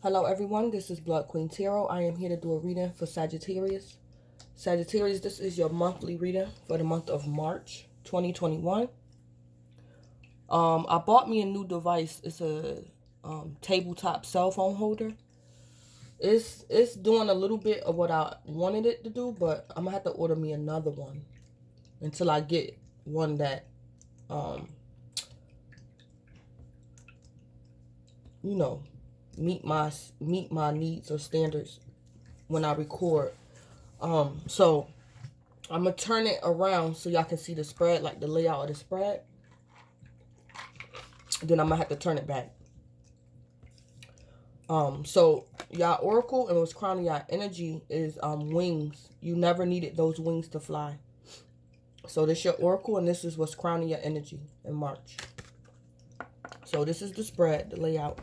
Hello everyone, this is Blood Queen Tarot. I am here to do a reading for Sagittarius. Sagittarius, this is your monthly reading for the month of March 2021. I bought me a new device. It's a tabletop cell phone holder. It's doing a little bit of what I wanted it to do, but I'm gonna have to order me another one until I get one that you know, meet my needs or standards when I record. So I'm gonna turn it around so y'all can see the spread, like the layout of the spread. Then I'm gonna have to turn it back. So y'all oracle and what's crowning y'all energy is wings. You never needed those wings to fly. So this your oracle, and this is what's crowning your energy in March. So this is the spread, the layout.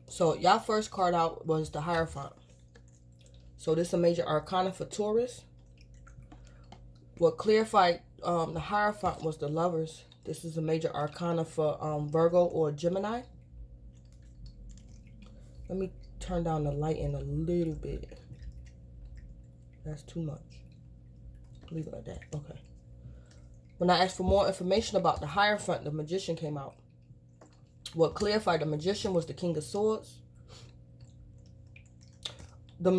So y'all first card out was the Hierophant. So this is a major arcana for Taurus. What clarified the Hierophant was the Lovers. This is a major arcana for Virgo or Gemini. Let me turn down the light in a little bit. That's too much. Leave it like that. Okay. When I asked for more information about the Hierophant, the Magician came out. What clarified the Magician was the King of Swords. The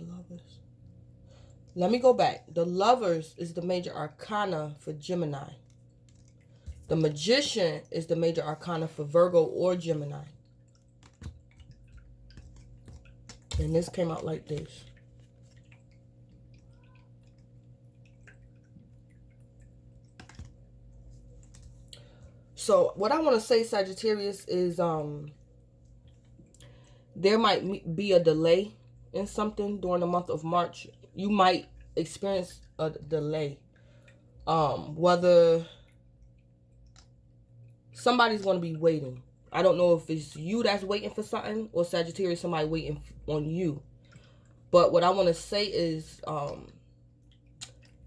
Lovers. Let me go back. The Lovers is the major arcana for Gemini. The Magician is the major arcana for Virgo or Gemini. And this came out like this. So what I want to say, Sagittarius, is there might be a delay in something during the month of March. You might experience a delay. Whether somebody's going to be waiting. I don't know if it's you that's waiting for something or Sagittarius, somebody waiting on you. But what I want to say is,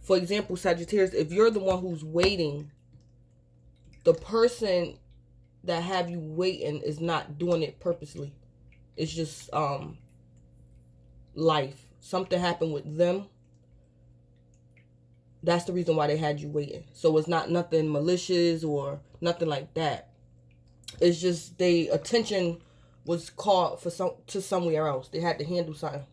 for example, Sagittarius, if you're the one who's waiting, the person that have you waiting is not doing it purposely. It's just life. Something happened with them. That's the reason why they had you waiting. So it's not nothing malicious or nothing like that. It's just their attention was called for to somewhere else. They had to handle something.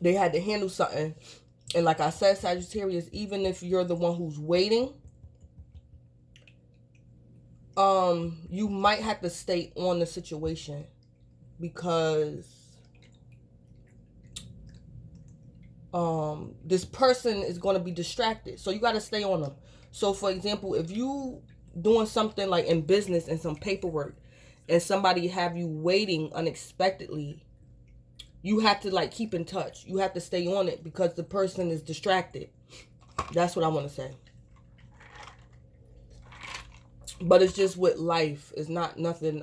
They had to handle something. And like I said, Sagittarius, even if you're the one who's waiting, you might have to stay on the situation because this person is going to be distracted. So you got to stay on them. So for example, if you doing something like in business and some paperwork and somebody have you waiting unexpectedly, you have to like keep in touch. You have to stay on it because the person is distracted. That's what I want to say. But it's just with life. It's not nothing.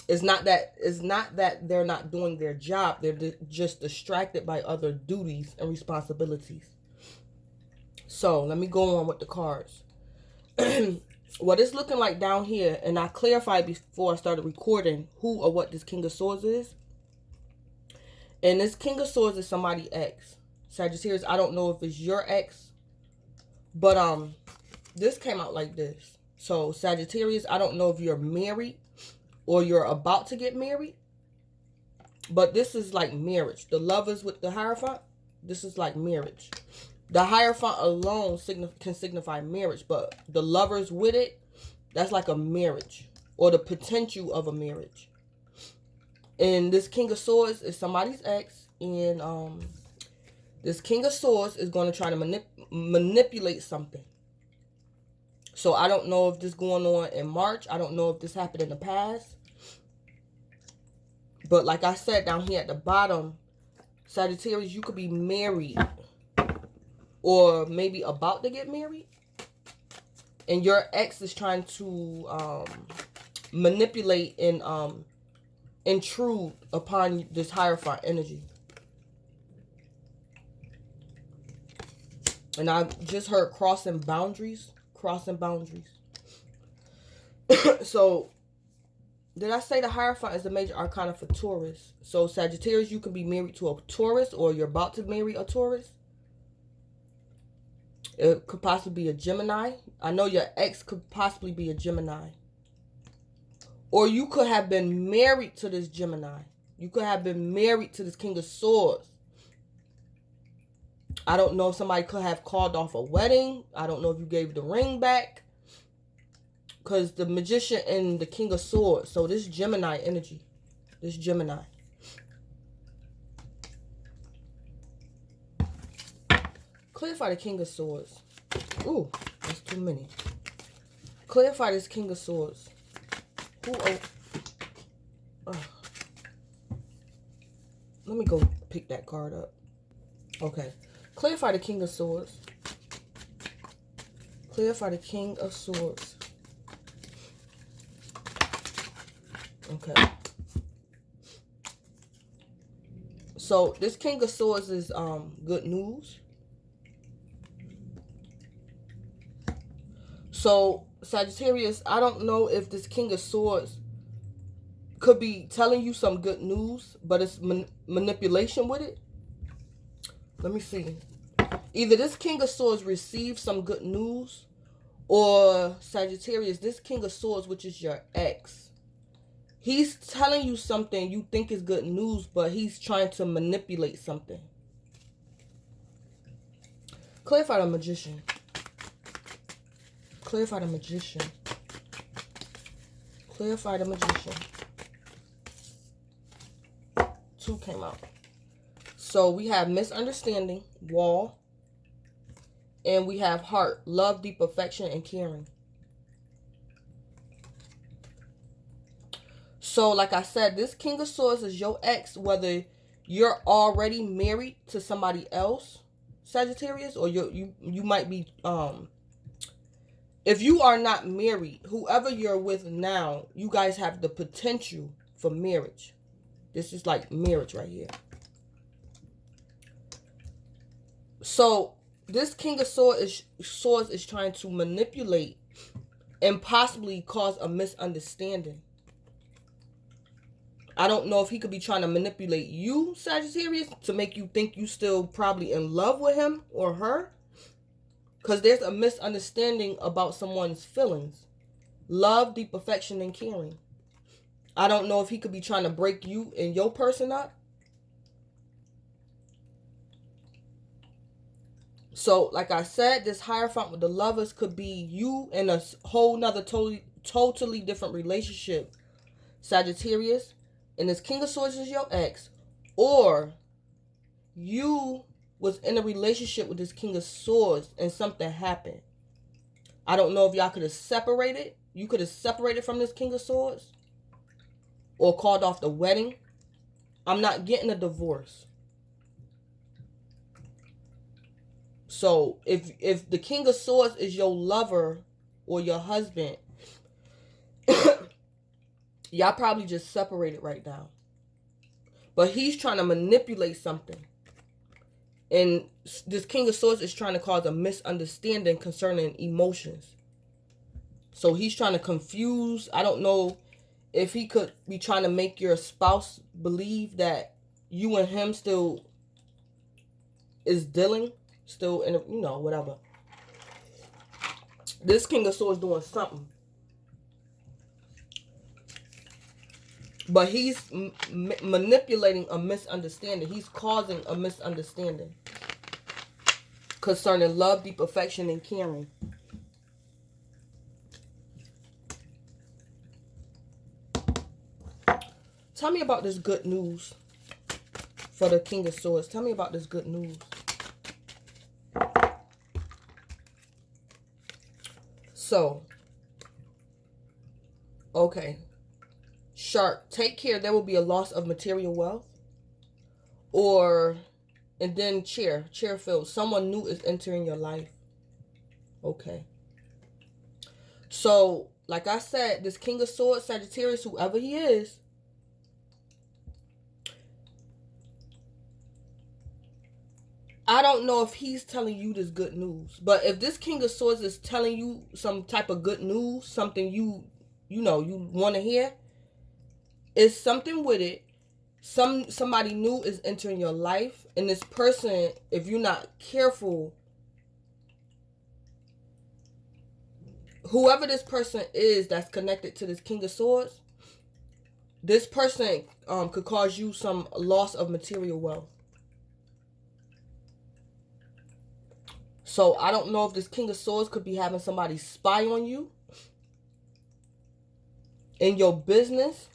It's not that they're not doing their job. They're just distracted by other duties and responsibilities. So let me go on with the cards. What it's looking like down here, and I clarified before I started recording who or what this King of Swords is. And this King of Swords is somebody's ex. Sagittarius, I don't know if it's your ex, but this came out like this. So Sagittarius, I don't know if you're married or you're about to get married, but this is like marriage. The Lovers with the Hierophant, this is like marriage. The Hierophant alone can signify marriage, but the Lovers with it, that's like a marriage or the potential of a marriage. And this King of Swords is somebody's ex, and this King of Swords is going to try to manipulate something. So I don't know if this going on in March. I don't know if this happened in the past. But like I said down here at the bottom, Sagittarius, you could be married or maybe about to get married. And your ex is trying to manipulate and intrude upon this Hierophant energy. And I just heard crossing boundaries. Crossing boundaries. So, did I say the Hierophant is the major arcana for Taurus? So, Sagittarius, you could be married to a Taurus, or you're about to marry a Taurus. It could possibly be a Gemini. I know your ex could possibly be a Gemini. Or you could have been married to this Gemini. You could have been married to this King of Swords. I don't know if somebody could have called off a wedding. I don't know if you gave the ring back. Because the Magician and the King of Swords. So this Gemini energy. This Gemini. Clarify the King of Swords. Ooh, that's too many. Clarify this King of Swords. Who? Let me go pick that card up. Okay. Clarify the King of Swords. Clarify the King of Swords. Okay. So this King of Swords is good news. So Sagittarius, I don't know if this King of Swords could be telling you some good news, but it's manipulation with it. Let me see. Either this King of Swords received some good news, or Sagittarius, this King of Swords, which is your ex, he's telling you something you think is good news, but he's trying to manipulate something. Clarify the Magician. Clarify the Magician. Clarify the Magician. 2 came out. So we have misunderstanding, wall, and we have heart, love, deep affection, and caring. So like I said, this King of Swords is your ex, whether you're already married to somebody else, Sagittarius, or you might be if you are not married, whoever you're with now, you guys have the potential for marriage. This is like marriage right here. So this King of Swords is trying to manipulate and possibly cause a misunderstanding. I don't know if he could be trying to manipulate you, Sagittarius, to make you think you still probably in love with him or her. Because there's a misunderstanding about someone's feelings. Love, deep affection, and caring. I don't know if he could be trying to break you and your person up. So, like I said, this Hierophant with the Lovers could be you in a whole nother totally different relationship, Sagittarius. And this King of Swords is your ex. Or you was in a relationship with this King of Swords and something happened. I don't know if y'all could have separated. You could have separated from this King of Swords. Or called off the wedding. I'm not getting a divorce. So if the King of Swords is your lover or your husband, y'all probably just separated right now. But he's trying to manipulate something. And this King of Swords is trying to cause a misunderstanding concerning emotions. So he's trying to confuse. I don't know if he could be trying to make your spouse believe that you and him still is dealing. Still in, you know, whatever. This King of Swords doing something. But he's manipulating a misunderstanding. He's causing a misunderstanding concerning love, deep affection, and caring. Tell me about this good news for the King of Swords. Tell me about this good news. So, okay. Shark, take care. There will be a loss of material wealth. Or, and then chair filled. Someone new is entering your life. Okay. So, like I said, this King of Swords, Sagittarius, whoever he is, I don't know if he's telling you this good news. But if this King of Swords is telling you some type of good news, something you want to hear, it's something with it. Somebody new is entering your life, and this person, if you're not careful, whoever this person is that's connected to this King of Swords, this person could cause you some loss of material wealth. So I don't know if this King of Swords could be having somebody spy on you in your business.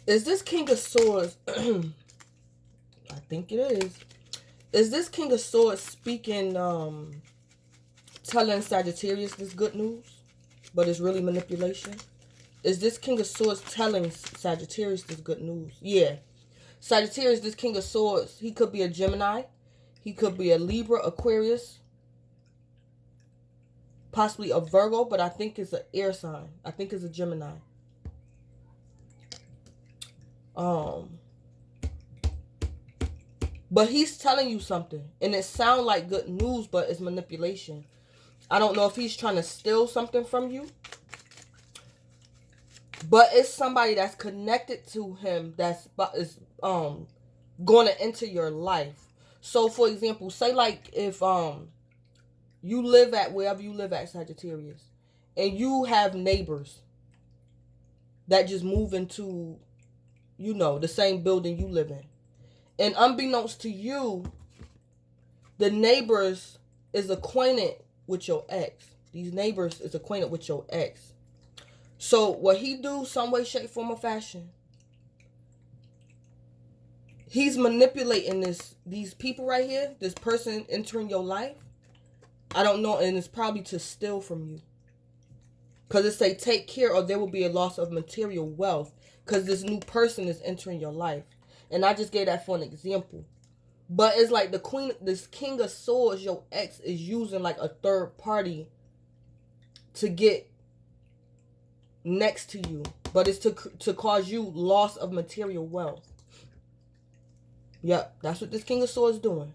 Is this King of Swords, I think it is this King of Swords speaking, telling Sagittarius this good news, but it's really manipulation? Is this King of Swords telling Sagittarius this good news? Yeah. Sagittarius, this King of Swords, he could be a Gemini. He could be a Libra, Aquarius. Possibly a Virgo, but I think it's an air sign. I think it's a Gemini. But he's telling you something. And it sounds like good news, but it's manipulation. I don't know if he's trying to steal something from you. But it's somebody that's connected to him that's going to enter your life. So, for example, say like if you live at wherever you live at, Sagittarius, and you have neighbors that just move into, the same building you live in. And unbeknownst to you, the neighbors is acquainted with your ex. These neighbors is acquainted with your ex. So what he do, some way, shape, form, or fashion, he's manipulating these people right here, this person entering your life. I don't know, and it's probably to steal from you. Because it say take care or there will be a loss of material wealth. Because this new person is entering your life. And I just gave that for an example. But it's like this King of Swords, your ex is using like a third party to get next to you. But it's to cause you loss of material wealth. Yep, that's what this King of Swords is doing.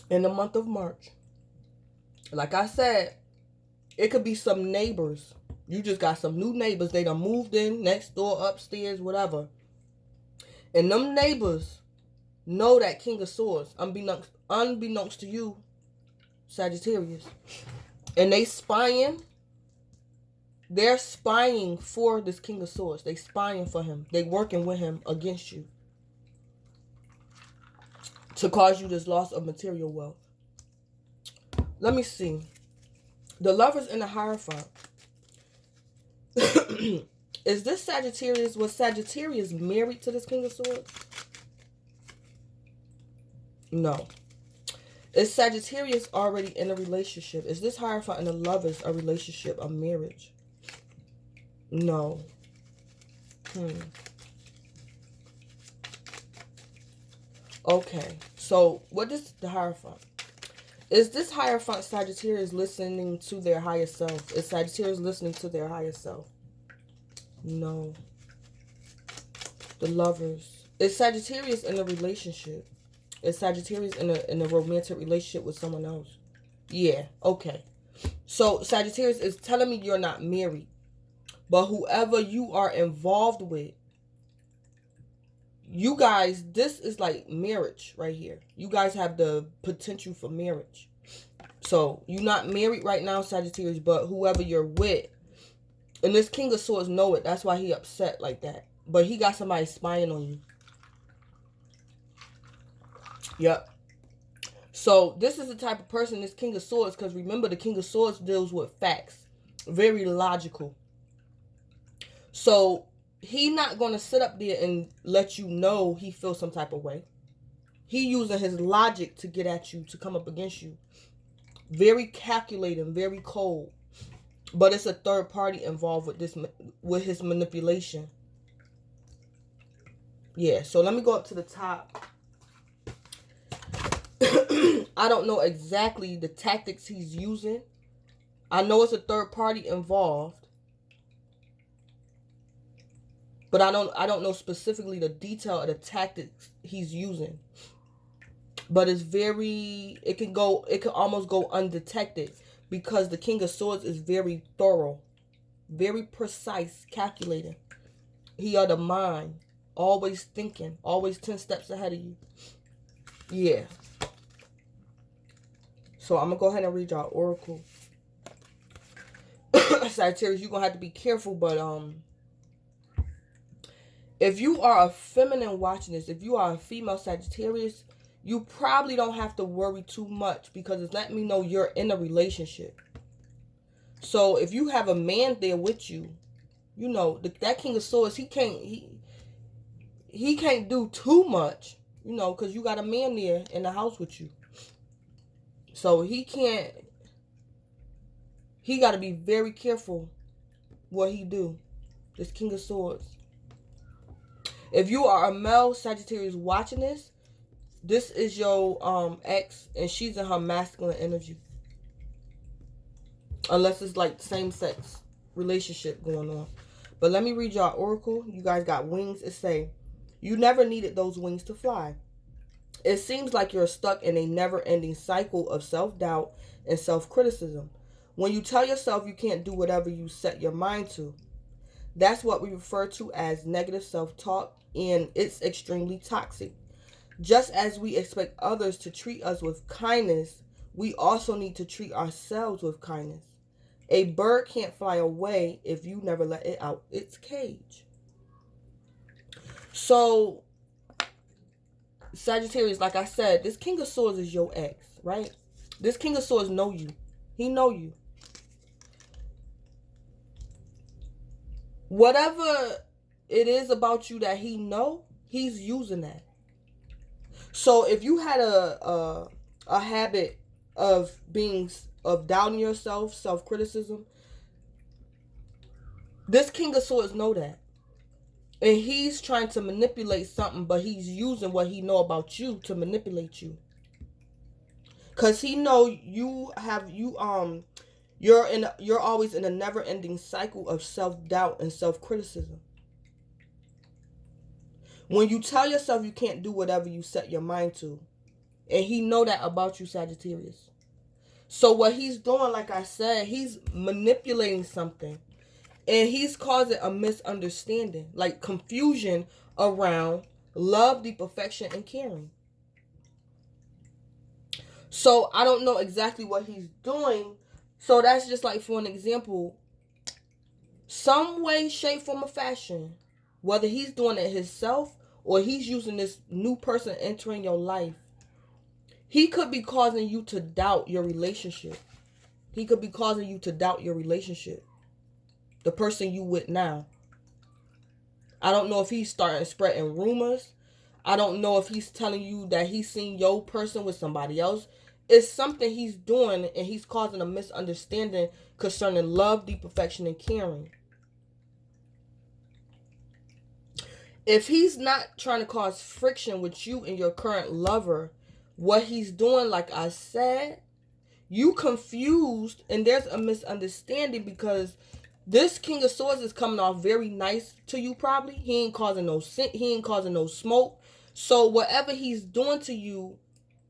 In the month of March. Like I said, it could be some neighbors. You just got some new neighbors. They done moved in next door, upstairs, whatever. And them neighbors know that King of Swords, unbeknownst to you, Sagittarius. And they spying. They're spying for this King of Swords. They spying for him. They working with him against you. To cause you this loss of material wealth. Let me see. The Lovers in the Hierophant. Is this Sagittarius? Was Sagittarius married to this King of Swords? No. Is Sagittarius already in a relationship? Is this Hierophant and the Lovers a relationship, a marriage? No. Okay. So, what is the Hierophant? Is this Hierophant Sagittarius listening to their higher self? Is Sagittarius listening to their higher self? No. The Lovers. Is Sagittarius in a relationship? Is Sagittarius in a romantic relationship with someone else? Yeah. Okay. So, Sagittarius is telling me you're not married. But whoever you are involved with, you guys, this is like marriage right here. You guys have the potential for marriage. So, you're not married right now, Sagittarius, but whoever you're with, and this King of Swords know it. That's why he upset like that. But he got somebody spying on you. Yep. So, this is the type of person, this King of Swords, because remember, the King of Swords deals with facts. Very logical. So, he not going to sit up there and let you know he feels some type of way. He using his logic to get at you, to come up against you. Very calculating, very cold. But it's a third party involved with this, with his manipulation. Yeah, so let me go up to the top. I don't know exactly the tactics he's using. I know it's a third party involved, but I don't know specifically the detail of the tactics he's using. But it's very, it can almost go undetected, because the King of Swords is very thorough, very precise, calculating. He of the mind, always thinking, always 10 steps ahead of you. Yeah. So I'm going to go ahead and read y'all oracle. Sagittarius, you're going to have to be careful, but if you are a feminine watching this, if you are a female Sagittarius, you probably don't have to worry too much, because it's letting me know you're in a relationship. So if you have a man there with you, you know, that King of Swords, he can't do too much, you know, because you got a man there in the house with you. So he got to be very careful what he do. This King of Swords. If you are a male Sagittarius watching this, this is your ex, and she's in her masculine energy. Unless it's like same-sex relationship going on. But let me read y'all oracle. You guys got wings. It say, you never needed those wings to fly. It seems like you're stuck in a never-ending cycle of self-doubt and self-criticism. When you tell yourself you can't do whatever you set your mind to, that's what we refer to as negative self-talk, and it's extremely toxic. Just as we expect others to treat us with kindness, we also need to treat ourselves with kindness. A bird can't fly away if you never let it out its cage. So, Sagittarius, like I said, this King of Swords is your ex, right? This King of Swords know you. He know you. Whatever it is about you that he know, he's using that. So if you had a habit of doubting yourself, self-criticism, this King of Swords know that. And he's trying to manipulate something, but he's using what he know about you to manipulate you. Cause he know you're always in a never-ending cycle of self-doubt and self-criticism. When you tell yourself you can't do whatever you set your mind to, and he know that about you, Sagittarius. So what he's doing, like I said, he's manipulating something. And he's causing a misunderstanding, like confusion around love, deep affection, and caring. So I don't know exactly what he's doing. So that's just like, for an example, some way, shape, form, or fashion, whether he's doing it himself or he's using this new person entering your life, he could be causing you to doubt your relationship. He could be causing you to doubt your relationship. The person you with now. I don't know if he's starting spreading rumors. I don't know if he's telling you that he's seen your person with somebody else. It's something he's doing, and he's causing a misunderstanding concerning love, deep affection, and caring. If he's not trying to cause friction with you and your current lover, what he's doing, like I said, you confused, and there's a misunderstanding, because this King of Swords is coming off very nice to you probably. He ain't causing no smoke. So whatever he's doing to you,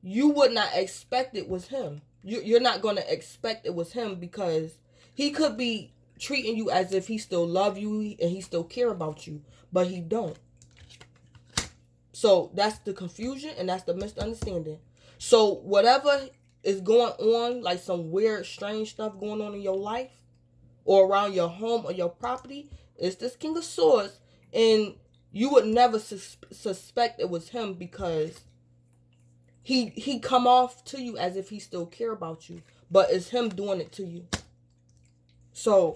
you would not expect it was him. You're not going to expect it was him, because he could be treating you as if he still love you and he still care about you, but he don't. So that's the confusion, and that's the misunderstanding. So whatever is going on, like some weird, strange stuff going on in your life or around your home or your property, it's this King of Swords, and you would never suspect it was him, because he come off to you as if he still care about you, but it's him doing it to you. So,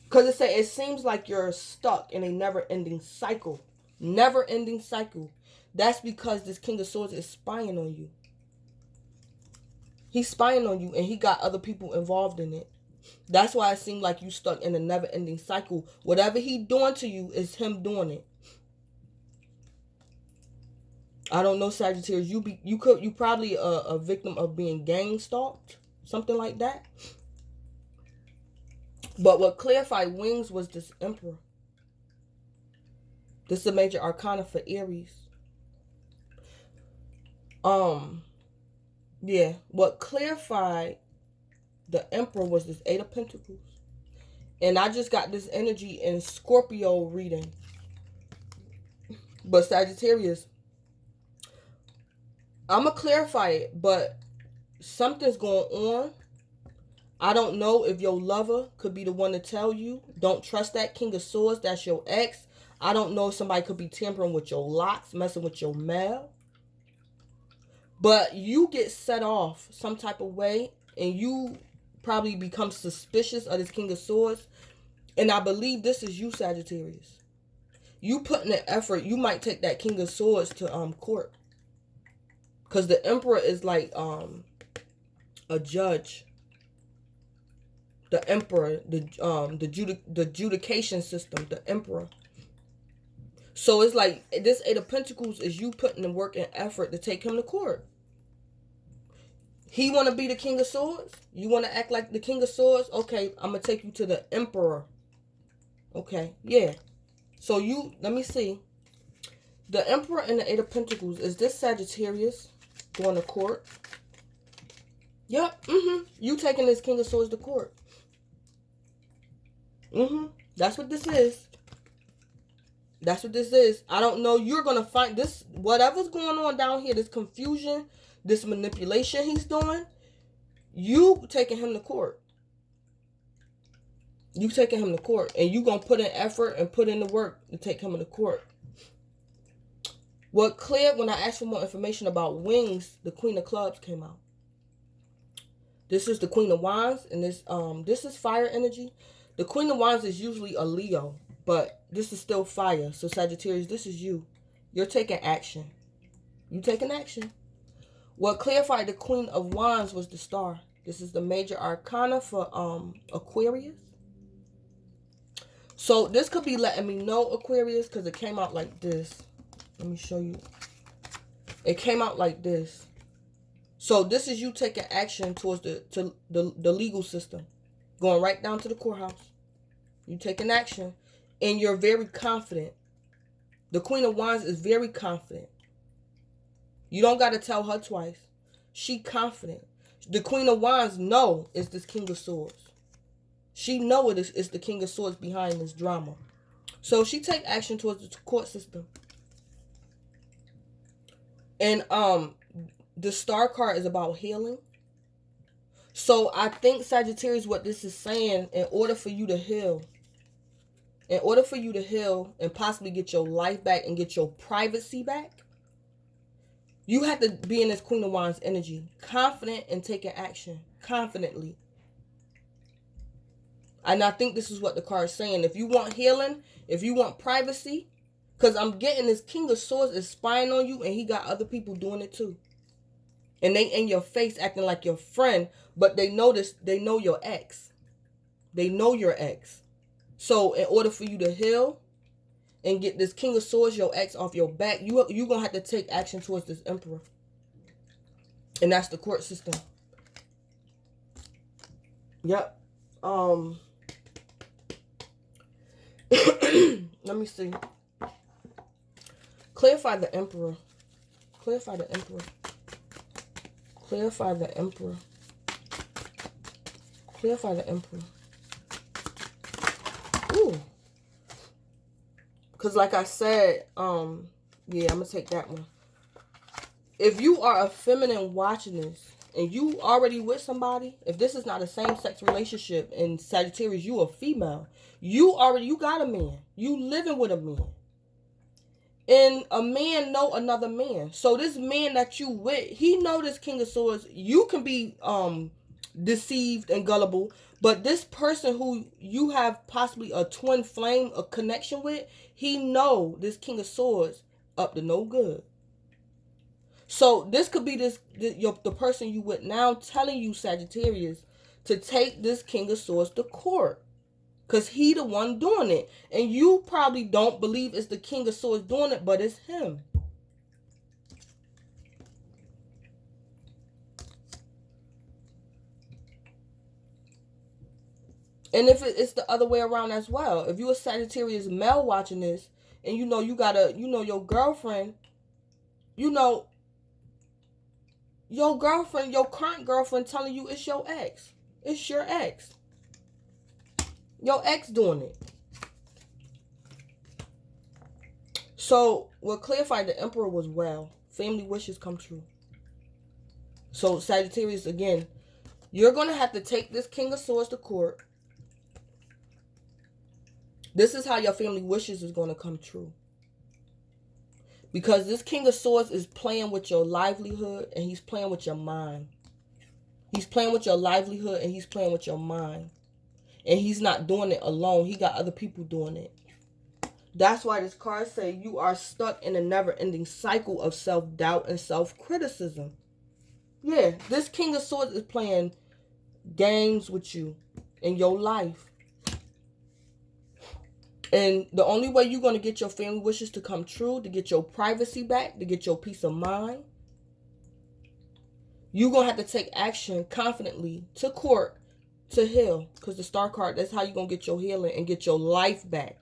because it seems like you're stuck in a never-ending cycle. Never-ending cycle. That's because this King of Swords is spying on you. He's spying on you, and he got other people involved in it. That's why it seems like you stuck in a never-ending cycle. Whatever he doing to you is him doing it. I don't know, Sagittarius. You probably a victim of being gang stalked, something like that. But what clarified wings was this Emperor. This is a major arcana for Aries. Yeah. What clarified the Emperor was this Eight of Pentacles. And I just got this energy in Scorpio reading. But Sagittarius, I'm going to clarify it, but something's going on. I don't know if your lover could be the one to tell you. Don't trust that King of Swords. That's your ex. I don't know if somebody could be tampering with your locks, messing with your mail. But you get set off some type of way, and you probably become suspicious of this King of Swords. And I believe this is you, Sagittarius. You putting an effort. You might take that King of Swords to court. Because the Emperor is like a judge. The Emperor, the adjudication system, the Emperor. So it's like this Eight of Pentacles is you putting the work and effort to take him to court. He want to be the King of Swords? You want to act like the King of Swords? Okay, I'm going to take you to the Emperor. Okay, yeah. So let me see. The Emperor and the Eight of Pentacles, is this Sagittarius going to court? Yep, You taking this King of Swords to court. That's what this is. That's what this is. I don't know. You're going to find this, whatever's going on down here, this confusion, this manipulation he's doing, you taking him to court. You taking him to court. And you going to put in effort and put in the work to take him to court. What cleared when I asked for more information about wings, the Queen of Clubs came out. This is the Queen of Wands. And this is fire energy. The Queen of Wands is usually a Leo. But this is still fire. So Sagittarius, this is you. You're taking action. You taking action. What clarified the Queen of Wands was the Star. This is the major arcana for Aquarius. So this could be letting me know, Aquarius, because it came out like this. Let me show you. It came out like this. So this is you taking action towards the legal system. Going right down to the courthouse. You taking action. And you're very confident. The Queen of Wands is very confident. You don't got to tell her twice. She confident. The Queen of Wands know it's this King of Swords. She know it's the King of Swords behind this drama. So she take action towards the court system. And the Star card is about healing. So I think, Sagittarius, what this is saying, in order for you to heal, and possibly get your life back and get your privacy back, you have to be in this Queen of Wands energy. Confident and taking action. Confidently. And I think this is what the card is saying. If you want healing, if you want privacy, because I'm getting this King of Swords is spying on you, and he got other people doing it too. And they in your face acting like your friend, but they know your ex. They know your ex. So in order for you to heal and get this King of Swords, your ex, off your back, you're going to have to take action towards this Emperor. And that's the court system. Yep. Let me see. Clarify the Emperor. Clarify the Emperor. Clarify the Emperor. Clarify the Emperor. Ooh. Because like I said, yeah, I'm going to take that one. If you are a feminine watching this, and you already with somebody, if this is not a same-sex relationship, and Sagittarius, you a female, you got a man. You living with a man. And a man know another man. So this man that you with, he know this King of Swords. You can be deceived and gullible, but this person who you have possibly a twin flame, a connection with, he know this King of Swords up to no good. So this could be the person you with now telling you, Sagittarius, to take this King of Swords to court. Because he the one doing it. And you probably don't believe it's the King of Swords doing it, but it's him. And if it's the other way around as well. If you're a Sagittarius male watching this, and you know you got your girlfriend, your girlfriend, your current girlfriend telling you it's your ex. It's your ex. Your ex doing it. So, we'll clarify the Emperor was well. Family wishes come true. So, Sagittarius, again, you're going to have to take this King of Swords to court. This is how your family wishes is going to come true. Because this King of Swords is playing with your livelihood and he's playing with your mind. He's playing with your livelihood and he's playing with your mind. And he's not doing it alone. He got other people doing it. That's why this card say you are stuck in a never-ending cycle of self-doubt and self-criticism. Yeah, this King of Swords is playing games with you in your life. And the only way you're going to get your family wishes to come true, to get your privacy back, to get your peace of mind, you're going to have to take action confidently to court to heal. Because the Star card, that's how you're going to get your healing and get your life back.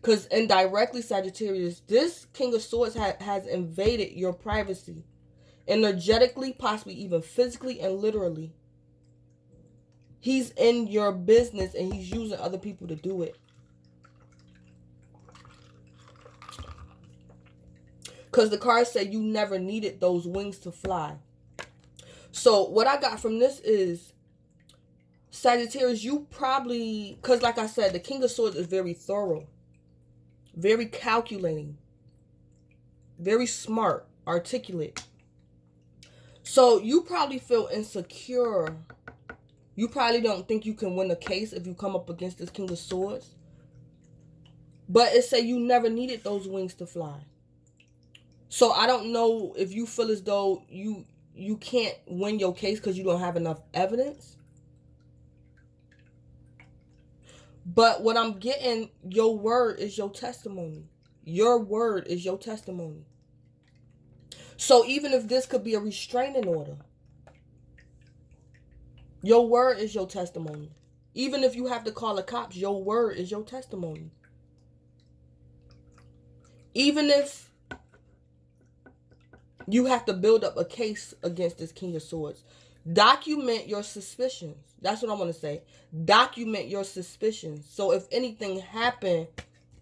Because indirectly, Sagittarius, this King of Swords has invaded your privacy. Energetically, possibly even physically and literally. He's in your business and he's using other people to do it. Because the cards say you never needed those wings to fly. So what I got from this is, Sagittarius, you probably, because like I said, the King of Swords is very thorough. Very calculating. Very smart. Articulate. So you probably feel insecure. You probably don't think you can win a case if you come up against this King of Swords. But it say you never needed those wings to fly. So I don't know if you feel as though you can't win your case because you don't have enough evidence. But what I'm getting, your word is your testimony. Your word is your testimony. So even if this could be a restraining order, your word is your testimony. Even if you have to call the cops, your word is your testimony. Even if you have to build up a case against this King of Swords, document your suspicions. That's what I want to say. Document your suspicions. So if anything happened,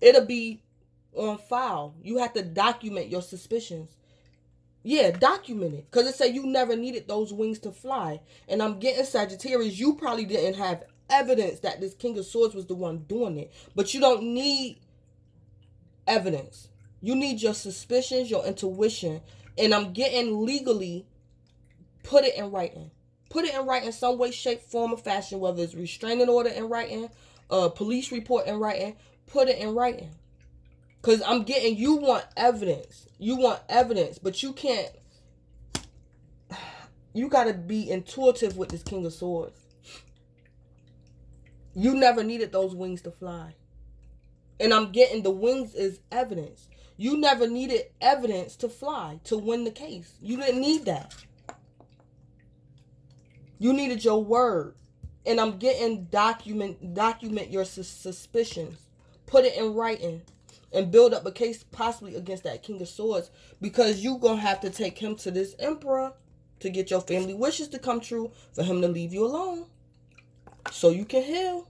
it'll be on file. You have to document your suspicions. Yeah, document it. Because it say you never needed those wings to fly. And I'm getting, Sagittarius, you probably didn't have evidence that this King of Swords was the one doing it. But you don't need evidence. You need your suspicions, your intuition. And I'm getting legally, put it in writing. Put it in writing some way, shape, form, or fashion, whether it's restraining order in writing, police report in writing, put it in writing. Because I'm getting, you want evidence. You want evidence, but you can't, you got to be intuitive with this King of Swords. You never needed those wings to fly. And I'm getting the wings is evidence. You never needed evidence to fly, to win the case. You didn't need that. You needed your word. And I'm getting document your suspicions. Put it in writing. And build up a case possibly against that King of Swords. Because you're going to have to take him to this Emperor to get your family wishes to come true. For him to leave you alone. So you can heal.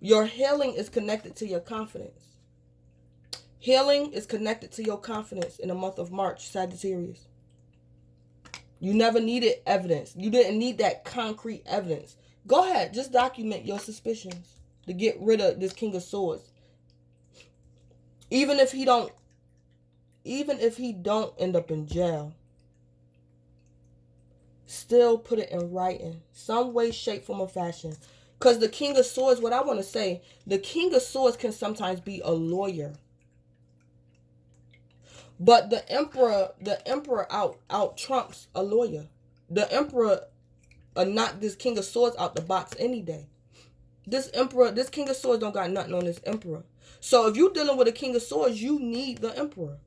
Your healing is connected to your confidence. Healing is connected to your confidence in the month of March, Sagittarius. You never needed evidence. You didn't need that concrete evidence. Go ahead, just document your suspicions to get rid of this King of Swords. Even if he don't end up in jail, still put it in writing. Some way, shape, form, or fashion. Because the King of Swords, what I want to say, the King of Swords can sometimes be a lawyer. But the Emperor out trumps a lawyer. The Emperor knock this King of Swords out the box any day. This Emperor, this King of Swords don't got nothing on this Emperor. So if you're dealing with a King of Swords, you need the Emperor.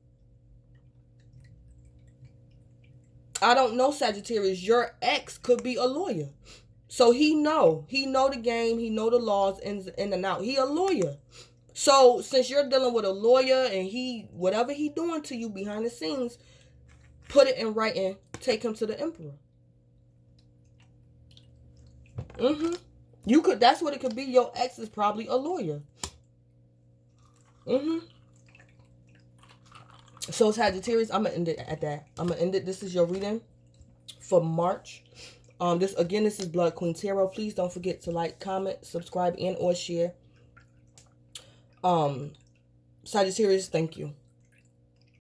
I don't know, Sagittarius. Your ex could be a lawyer. So he know the game. He know the laws in and out. He a lawyer. So since you're dealing with a lawyer and whatever he doing to you behind the scenes, put it in writing. Take him to the Emperor. You could. That's what it could be. Your ex is probably a lawyer. So Sagittarius, I'm gonna end it at that. I'm gonna end it. This is your reading for March. This is Blood Queen Tarot. Please don't forget to like, comment, subscribe, and or share. Sagittarius, thank you.